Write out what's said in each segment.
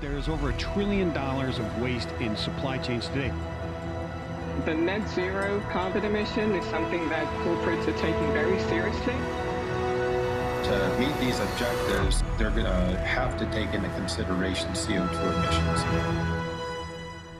There's over $1 trillion of waste in supply chains today. The net zero carbon emission is something that corporates are taking very seriously. To meet these objectives, they're going to have to take into consideration CO2 emissions.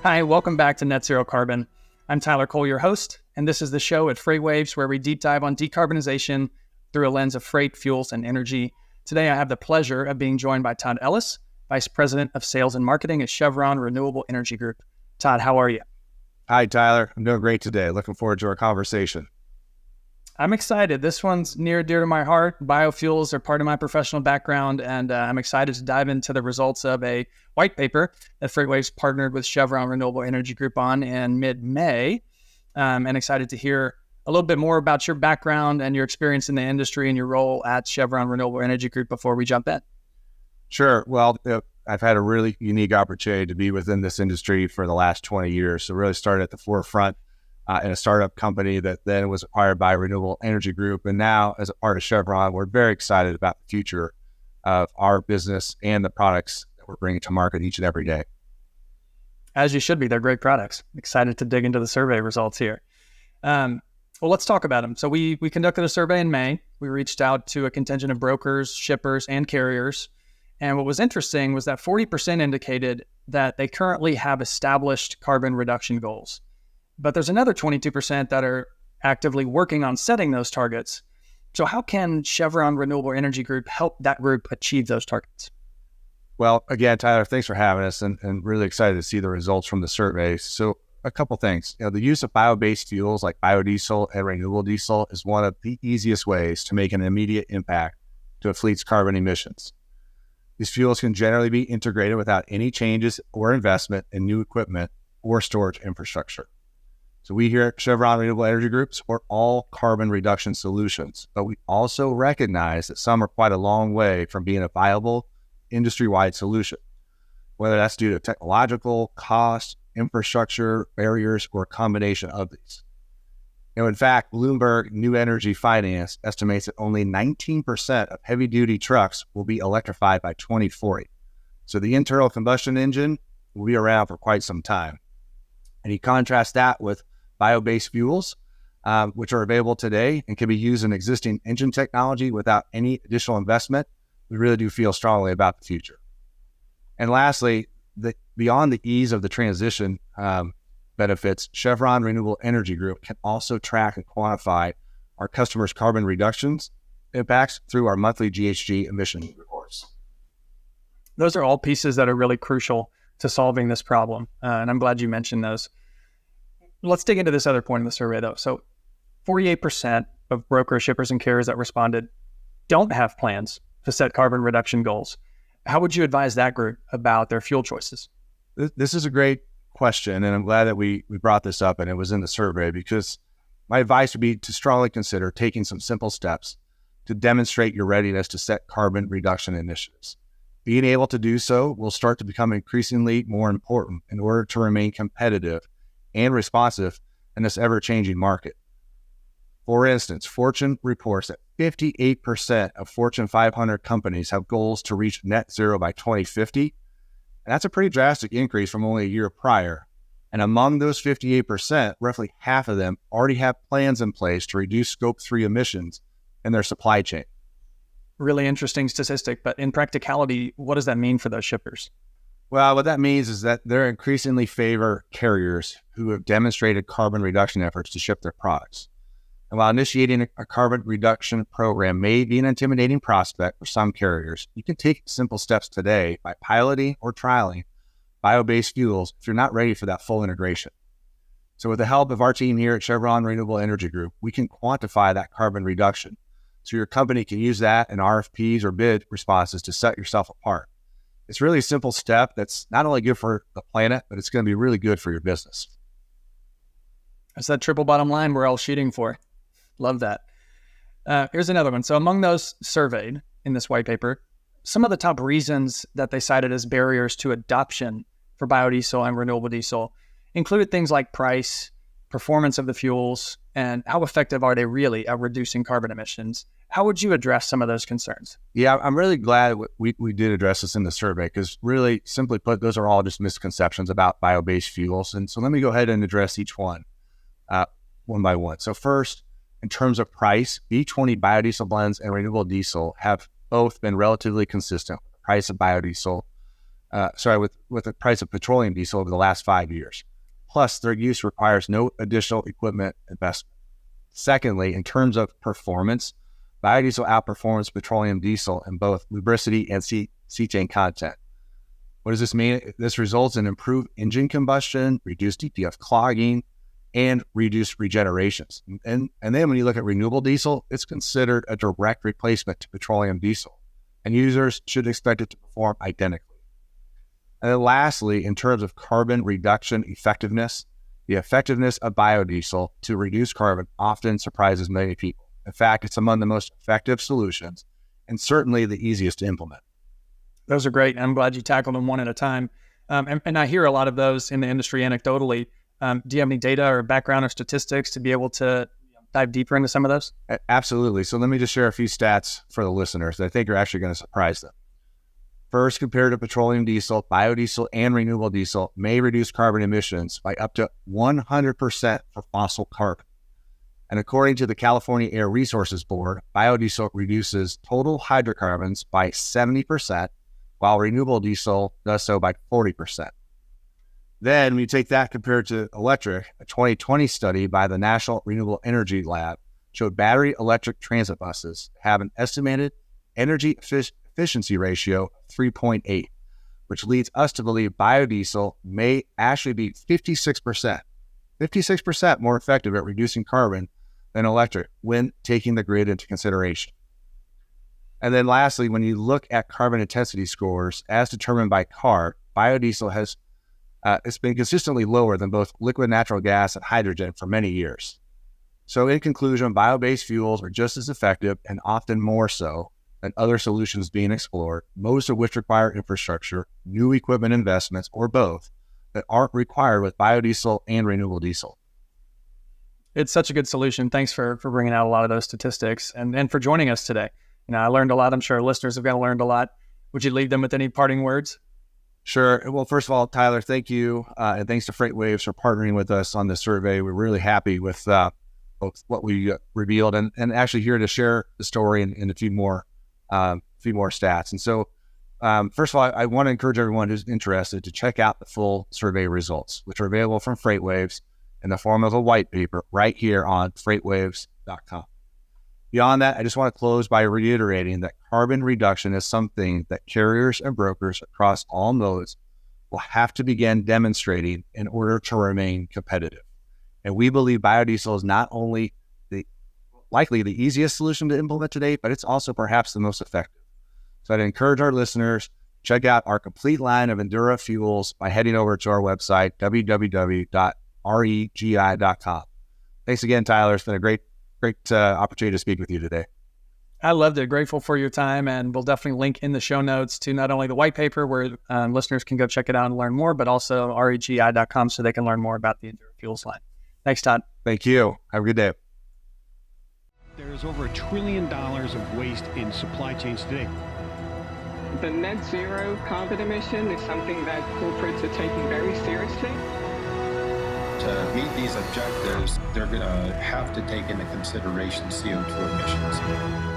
Hi, welcome back to Net-Zero Carbon. I'm Tyler Cole, your host, and this is the show at Freightwaves where we deep dive on decarbonization through a lens of freight, fuels, and energy. Today, I have the pleasure of being joined by Todd Ellis, Vice President of Sales and Marketing at Chevron Renewable Energy Group. Todd, how are you? Hi, Tyler. I'm doing great today. Looking forward to our conversation. I'm excited. This one's near and dear to my heart. Biofuels are part of my professional background, and I'm excited to dive into the results of a white paper that Freightwaves partnered with Chevron Renewable Energy Group on in mid-May. And excited to hear a little bit more about your background and your experience in the industry and your role at Chevron Renewable Energy Group before we jump in. Sure. Well, I've had a really unique opportunity to be within this industry for the last 20 years. So really started at the forefront in a startup company that then was acquired by Renewable Energy Group. And now as a part of Chevron, we're very excited about the future of our business and the products that we're bringing to market each and every day. As you should be. They're great products. Excited to dig into the survey results here. Well, let's talk about them. So we conducted a survey in May. We reached out to a contingent of brokers, shippers, and carriers. And what was interesting was that 40% indicated that they currently have established carbon reduction goals. But there's another 22% that are actively working on setting those targets. So how can Chevron Renewable Energy Group help that group achieve those targets? Well, again, Tyler, thanks for having us and really excited to see the results from the survey. So a couple things. The use of bio-based fuels like biodiesel and renewable diesel is one of the easiest ways to make an immediate impact to a fleet's carbon emissions. These fuels can generally be integrated without any changes or investment in new equipment or storage infrastructure. So we here at Chevron Renewable Energy Group support all carbon reduction solutions, but we also recognize that some are quite a long way from being a viable industry-wide solution, whether that's due to technological, cost, infrastructure, barriers, or a combination of these. In fact, Bloomberg New Energy Finance estimates that only 19% of heavy-duty trucks will be electrified by 2040. So the internal combustion engine will be around for quite some time. And you contrast that with bio-based fuels, which are available today and can be used in existing engine technology without any additional investment. We really do feel strongly about the future. And lastly, beyond the ease of the transition benefits, Chevron Renewable Energy Group can also track and quantify our customers' carbon reductions impacts through our monthly GHG emission reports. Those are all pieces that are really crucial to solving this problem. And I'm glad you mentioned those. Let's dig into this other point in the survey, though. So 48% of brokers, shippers, and carriers that responded don't have plans to set carbon reduction goals. How would you advise that group about their fuel choices? This is a great question, and I'm glad that we brought this up and it was in the survey, because my advice would be to strongly consider taking some simple steps to demonstrate your readiness to set carbon reduction initiatives. Being able to do so will start to become increasingly more important in order to remain competitive and responsive in this ever-changing market. For instance, Fortune reports that 58% of Fortune 500 companies have goals to reach net zero by 2050. And that's a pretty drastic increase from only a year prior. And among those 58%, roughly half of them already have plans in place to reduce Scope 3 emissions in their supply chain. Really interesting statistic, but in practicality, what does that mean for those shippers? Well, what that means is that they're increasingly favor carriers who have demonstrated carbon reduction efforts to ship their products. And while initiating a carbon reduction program may be an intimidating prospect for some carriers, you can take simple steps today by piloting or trialing bio-based fuels if you're not ready for that full integration. So with the help of our team here at Chevron Renewable Energy Group, we can quantify that carbon reduction so your company can use that in RFPs or bid responses to set yourself apart. It's really a simple step that's not only good for the planet, but it's going to be really good for your business. That's that triple bottom line we're all shooting for. Love that. Here's another one. So among those surveyed in this white paper, some of the top reasons that they cited as barriers to adoption for biodiesel and renewable diesel included things like price, performance of the fuels, and how effective are they really at reducing carbon emissions. How would you address some of those concerns? Yeah, I'm really glad we did address this in the survey because really, simply put, those are all just misconceptions about bio-based fuels. And so let me go ahead and address each one by one. So first, in terms of price, B20 biodiesel blends and renewable diesel have both been relatively consistent with the price of biodiesel, with the price of petroleum diesel over the last 5 years. Plus, their use requires no additional equipment investment. Secondly, in terms of performance, biodiesel outperforms petroleum diesel in both lubricity and cetane content. What does this mean? This results in improved engine combustion, reduced DPF clogging, and reduced regenerations. And then when you look at renewable diesel, it's considered a direct replacement to petroleum diesel, and users should expect it to perform identically. And then lastly, in terms of carbon reduction effectiveness, the effectiveness of biodiesel to reduce carbon often surprises many people. In fact, it's among the most effective solutions and certainly the easiest to implement. Those are great. I'm glad you tackled them one at a time. And I hear a lot of those in the industry anecdotally. Do you have any data or background or statistics to be able to dive deeper into some of those? Absolutely. So let me just share a few stats for the listeners that I think are actually going to surprise them. First, compared to petroleum diesel, biodiesel and renewable diesel may reduce carbon emissions by up to 100% for fossil carbon. And according to the California Air Resources Board, biodiesel reduces total hydrocarbons by 70%, while renewable diesel does so by 40%. Then we take that compared to electric. A 2020 study by the National Renewable Energy Lab showed battery electric transit buses have an estimated energy efficiency ratio of 3.8, which leads us to believe biodiesel may actually be 56% more effective at reducing carbon than electric when taking the grid into consideration. And then lastly, when you look at carbon intensity scores as determined by CARB, biodiesel has it's been consistently lower than both liquid natural gas and hydrogen for many years. So in conclusion, bio-based fuels are just as effective and often more so than other solutions being explored, most of which require infrastructure, new equipment investments, or both, that aren't required with biodiesel and renewable diesel. It's such a good solution. Thanks for bringing out a lot of those statistics and for joining us today. I learned a lot. I'm sure listeners have learned a lot. Would you leave them with any parting words? Sure. Well, first of all, Tyler, thank you. And thanks to Freightwaves for partnering with us on this survey. We're really happy with both what we revealed and actually here to share the story and a few more stats. And so, first of all, I want to encourage everyone who's interested to check out the full survey results, which are available from Freightwaves in the form of a white paper right here on freightwaves.com. Beyond that, I just want to close by reiterating that carbon reduction is something that carriers and brokers across all modes will have to begin demonstrating in order to remain competitive. And we believe biodiesel is not only likely the easiest solution to implement today, but it's also perhaps the most effective. So I'd encourage our listeners, check out our complete line of Endura fuels by heading over to our website, www.regi.com. Thanks again, Tyler. It's been a great opportunity to speak with you today. I loved it. Grateful for your time, and we'll definitely link in the show notes to not only the white paper where listeners can go check it out and learn more, but also regi.com so they can learn more about the Endura Fuels line. Thanks, Todd. Thank you. Have a good day. There is over $1 trillion of waste in supply chains today. The net zero carbon emission is something that corporates are taking very seriously. To meet these objectives, they're going to have to take into consideration CO2 emissions.